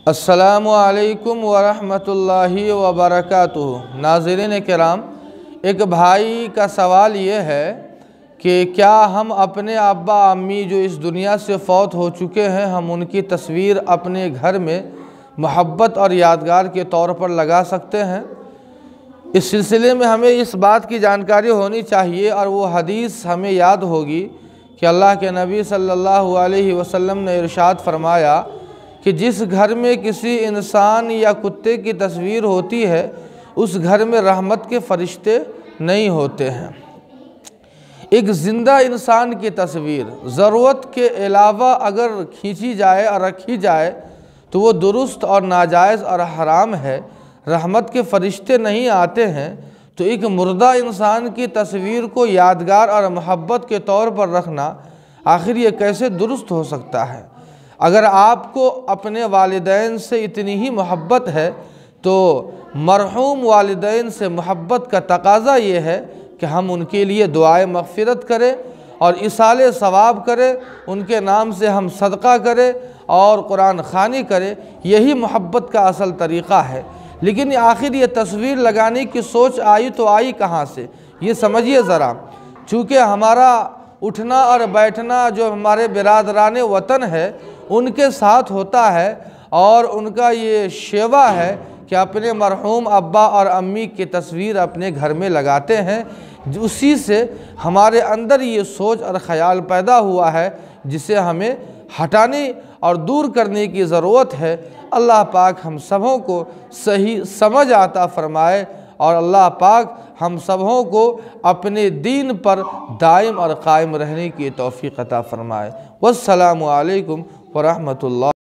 السلام علیکم ورحمۃ اللہ وبرکاتہ۔ ناظرین کرام، ایک بھائی کا سوال یہ ہے کہ کیا ہم اپنے ابا امی جو اس دنیا سے فوت ہو چکے ہیں، ہم ان کی تصویر اپنے گھر میں محبت اور یادگار کے طور پر لگا سکتے ہیں؟ اس سلسلے میں ہمیں اس بات کی جانکاری ہونی چاہیے، اور وہ حدیث ہمیں یاد ہوگی کہ اللہ کے نبی صلی اللہ علیہ وسلم نے ارشاد فرمایا کہ جس گھر میں کسی انسان یا کتے کی تصویر ہوتی ہے، اس گھر میں رحمت کے فرشتے نہیں ہوتے ہیں۔ ایک زندہ انسان کی تصویر ضرورت کے علاوہ اگر کھینچی جائے اور رکھی جائے تو وہ درست اور ناجائز اور حرام ہے، رحمت کے فرشتے نہیں آتے ہیں۔ تو ایک مردہ انسان کی تصویر کو یادگار اور محبت کے طور پر رکھنا آخر یہ کیسے درست ہو سکتا ہے؟ اگر آپ کو اپنے والدین سے اتنی ہی محبت ہے تو مرحوم والدین سے محبت کا تقاضا یہ ہے کہ ہم ان کے لیے دعائے مغفرت کریں اور ایصال ثواب کریں، ان کے نام سے ہم صدقہ کریں اور قرآن خوانی کریں۔ یہی محبت کا اصل طریقہ ہے۔ لیکن آخر یہ تصویر لگانے کی سوچ آئی تو آئی کہاں سے؟ یہ سمجھیے ذرا، چونکہ ہمارا اٹھنا اور بیٹھنا جو ہمارے برادران وطن ہے ان کے ساتھ ہوتا ہے، اور ان کا یہ شیوا ہے کہ اپنے مرحوم ابا اور امی کی تصویر اپنے گھر میں لگاتے ہیں۔ اسی سے ہمارے اندر یہ سوچ اور خیال پیدا ہوا ہے، جسے ہمیں ہٹانے اور دور کرنے کی ضرورت ہے۔ اللہ پاک ہم سبوں کو صحیح سمجھ عطا فرمائے، اور اللہ پاک ہم سبوں کو اپنے دین پر دائم اور قائم رہنے کی توفیق عطا فرمائے۔ والسلام علیکم ورحمۃ اللہ۔